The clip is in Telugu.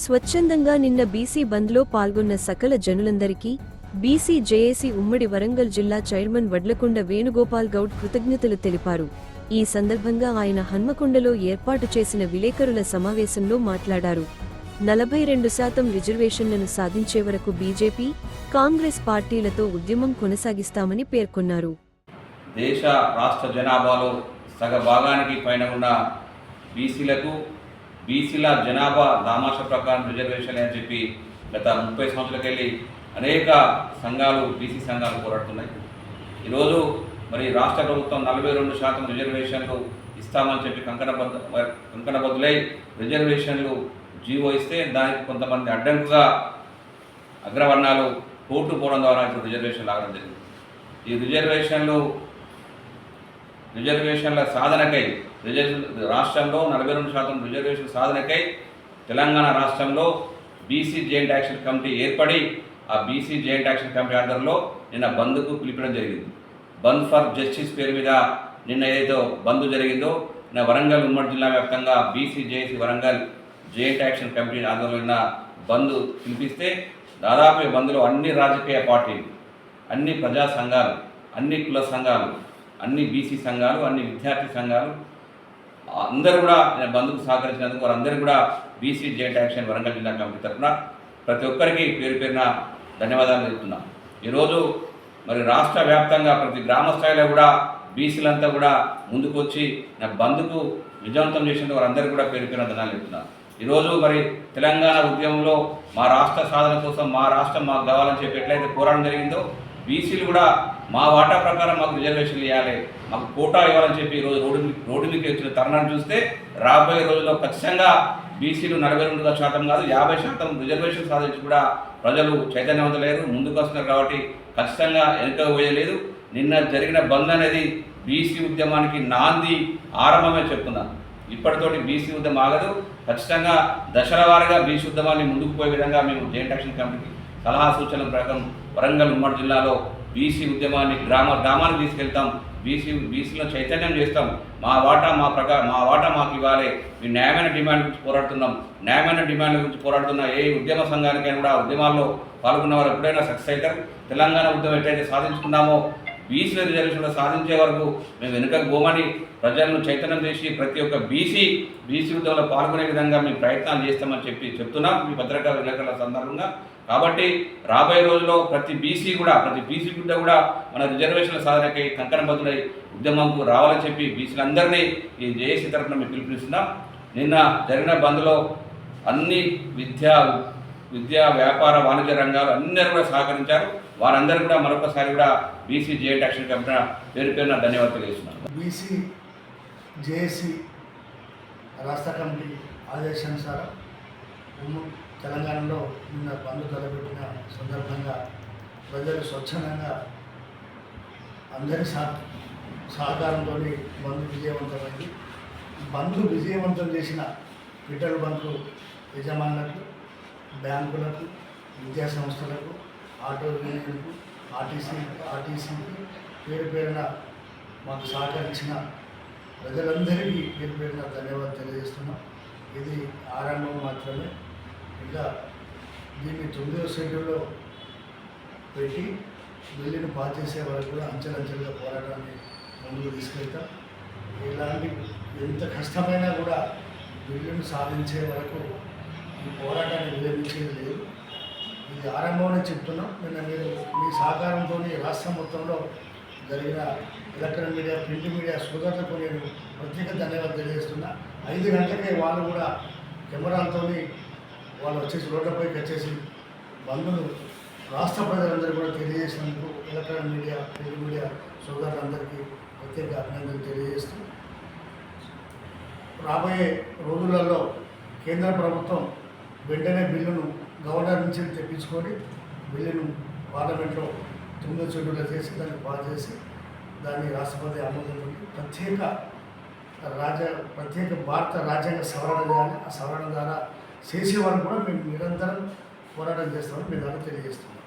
స్వచ్ఛందంగా నిన్న బీసీ బంద్లో పాల్గొన్న సకల జనులందరికీ బీసీ జేఏసీ ఉమ్మడి వరంగల్ జిల్లా చైర్మన్ వడ్లకొండ వేణుగోపాల్ గౌడ్ కృతజ్ఞతలు తెలిపారు. ఈ సందర్భంగా ఆయన హన్మకొండలో ఏర్పాటు చేసిన విలేకరుల సమావేశంలో మాట్లాడారు. 42% రిజర్వేషన్లను సాధించే వరకు బీజేపీ, కాంగ్రెస్ పార్టీలతో ఉద్యమం కొనసాగిస్తామని పేర్కొన్నారు. దేశ రాష్ట్ర జనాభాలో సగ భాగానికి పైన ఉన్న బీసీల జనాభా దామాష ప్రకారం రిజర్వేషన్ అని చెప్పి గత 30 సంవత్సరాలకెళ్ళి అనేక సంఘాలు బీసీ సంఘాలు పోరాడుతున్నాయి. ఈరోజు మరి రాష్ట్ర ప్రభుత్వం 42% రిజర్వేషన్లు ఇస్తామని చెప్పి కంకణబద్దులై రిజర్వేషన్లు జీవో ఇస్తే దానికి కొంతమంది అడ్డంకుగా అగ్రవర్ణాలు కోర్టు పోవడం ద్వారా ఇప్పుడు రిజర్వేషన్లు ఆగడం జరిగింది. ఈ రిజర్వేషన్ల సాధనకై రాష్ట్రంలో 42% రిజర్వేషన్ సాధనకై తెలంగాణ రాష్ట్రంలో బీసీ జాయింట్ యాక్షన్ కమిటీ ఏర్పడి ఆ బీసీ జాయింట్ యాక్షన్ కమిటీ ఆధ్వర్యంలో నిన్న బంద్కు పిలిపడం జరిగింది. బంద్ ఫర్ జస్టిస్ పేరు మీద నిన్న ఏదైతే బంద్ జరిగిందో నిన్న వరంగల్ ఉమ్మడి జిల్లా వ్యాప్తంగా BC JAC Warangal joint action committee ఆధ్వర్యంలో నిన్న బంద్ పిలిపిస్తే దాదాపు బంద్లో అన్ని రాజకీయ పార్టీలు, అన్ని ప్రజా సంఘాలు, అన్ని కుల సంఘాలు, అన్ని బీసీ సంఘాలు, అన్ని విద్యార్థి సంఘాలు అందరూ కూడా బంద్కు సహకరించినందుకు వారందరూ కూడా బీసీ జాయింట్ యాక్షన్ వరంగల్ జిల్లా కమిటీ తరఫున ప్రతి ఒక్కరికి పేరు పేరున ధన్యవాదాలు చెప్తున్నాం. ఈరోజు మరి రాష్ట్ర వ్యాప్తంగా ప్రతి గ్రామ స్థాయిలో కూడా బీసీలంతా కూడా ముందుకు వచ్చి బంద్కు విజయవంతం చేసినందుకు వారందరికీ కూడా పేరు పేరున ధన్యవాదాలు చెప్తున్నాం. ఈరోజు మరి తెలంగాణ ఉద్యమంలో మా రాష్ట్ర సాధన కోసం మా రాష్ట్రం మాకు కావాలని చెప్పి ఎట్లయితే పోరాటం జరిగిందో బీసీలు కూడా మా వాటా ప్రకారం మాకు రిజర్వేషన్లు ఇవ్వాలి, మాకు కోటా ఇవ్వాలని చెప్పి ఈరోజు రోడ్డు మీకు వచ్చిన తరుణాన్ని చూస్తే రాబోయే రోజుల్లో ఖచ్చితంగా బీసీలు 42% కాదు 50% రిజర్వేషన్ సాధించి కూడా ప్రజలు చైతన్యవంతులయ్యారు, ముందుకు వస్తున్నారు. కాబట్టి ఖచ్చితంగా వెనుక పోయలేదు. నిన్న జరిగిన బంద్ అనేది బీసీ ఉద్యమానికి నాంది ఆరంభమే చెప్తున్నాను. ఇప్పటితోటి బీసీ ఉద్యమం ఆగదు. ఖచ్చితంగా దశల వారీగా బీసీ ఉద్యమాన్ని ముందుకు పోయే విధంగా మేము జాయింట్ యాక్షన్ కమిటీకి సలహా సూచనల ప్రకారం వరంగల్ ఉమ్మడి జిల్లాలో బీసీ ఉద్యమాన్ని గ్రామానికి తీసుకెళ్తాం. బీసీలో చైతన్యం చేస్తాం. మా వాటా మాకు ఇవ్వాలి. మీ న్యాయమైన డిమాండ్ గురించి పోరాడుతున్నాం. న్యాయమైన డిమాండ్ల గురించి పోరాడుతున్న ఏ ఉద్యమ సంఘానికైనా కూడా ఉద్యమాల్లో పాల్గొన్న వారు ఎప్పుడైనా సక్సెస్ అవుతారు. తెలంగాణ ఉద్యమం ఎట్లయితే సాధించుకున్నామో బీసీ రిజర్వేషన్లు సాధించే వరకు మేము వెనుకకు పోమని ప్రజలను చైతన్యం చేసి ప్రతి ఒక్క బీసీ ఉద్యమంలో పాల్గొనే విధంగా మేము ప్రయత్నాలు చేస్తామని చెప్తున్నాం ఈ పత్రికా విలేకరుల సందర్భంగా. కాబట్టి రాబోయే రోజుల్లో ప్రతి బీసీ బిడ్డ కూడా మన రిజర్వేషన్ల సాధనకై కంకణబద్దులై ఉద్యమంకు రావాలని చెప్పి బీసీలందరినీ ఈ జేఏసీ తరఫున మేము పిలుపునిస్తున్నాం. నిన్న జరిగిన బంద్లో అన్ని విద్యా వ్యాపార వాణిజ్య రంగాలు అందరూ కూడా సహకరించారు. వారందరూ కూడా మరొకసారి కూడా బీసీ జాయింట్ యాక్షన్ కమిటీ పేరు పేరున ధన్యవాదాలు తెలియజేస్తున్నాను. బీసీ జేఏసీ రాష్ట్ర కమిటీ ఆదేశానుసారం తెలంగాణలో నిన్న బంద్ తలపెట్టిన సందర్భంగా ప్రజలు స్వచ్ఛందంగా అందరి సహకారంతో బంద్ విజయవంతమైంది. బంద్ విజయవంతం చేసిన పెట్రోల్ బంకు యజమానులకు, బ్యాంకులకు, విద్యా సంస్థలకు, ఆటో యూనియన్కు, ఆర్టీసీకి పేరు పేరున మాకు సహకరించిన ప్రజలందరికీ పేరు పేరున ధన్యవాదాలు తెలియజేస్తున్నాం. ఇది ఆరంభం మాత్రమే. ఇంకా దీన్ని 9వ షెడ్యూల్లో పెట్టి బిల్లును పాస్ చేసే వరకు కూడా అంచెలంచెలుగా పోరాటాన్ని ముందుకు తీసుకెళ్తాం. ఇలాంటి ఎంత కష్టమైనా కూడా బిల్లును సాధించే వరకు ఈ పోరాటాన్ని విరమించేది లేదు. ఇది ఆరంభంలో చెప్తున్నాం. నిన్న మీరు మీ సహకారంతో రాష్ట్రం మొత్తంలో జరిగిన ఎలక్ట్రానిక్ మీడియా, ప్రింట్ మీడియా సోదరులకు నేను ప్రత్యేక ధన్యవాదాలు తెలియజేస్తున్నా. 5 గంటలకే వాళ్ళు కూడా కెమెరాలతో వాళ్ళు వచ్చేసి రోడ్లపైకి వచ్చేసి బంధువులు రాష్ట్ర ప్రజలందరూ కూడా తెలియజేసినందుకు ఎలక్ట్రానిక్ మీడియా, ప్రింట్ మీడియా సోదరులందరికీ ప్రత్యేక అభినందనలు తెలియజేస్తూ రాబోయే రోజులలో కేంద్ర ప్రభుత్వం వెంటనే బిల్లును గవర్నర్ నుంచి తెప్పించుకొని బిల్లును పార్లమెంట్లో 9వ షెడ్యూల్లో చేసి దాన్ని పాస్ చేసి దాన్ని రాష్ట్రపతి ఆమోదం ప్రత్యేక భారత రాజ్యాంగ సవరణ చేయాలి. ఆ సవరణ ద్వారా చేసే వరకు కూడా మేము నిరంతరం పోరాటం చేస్తామని మేము తెలియజేస్తున్నాం.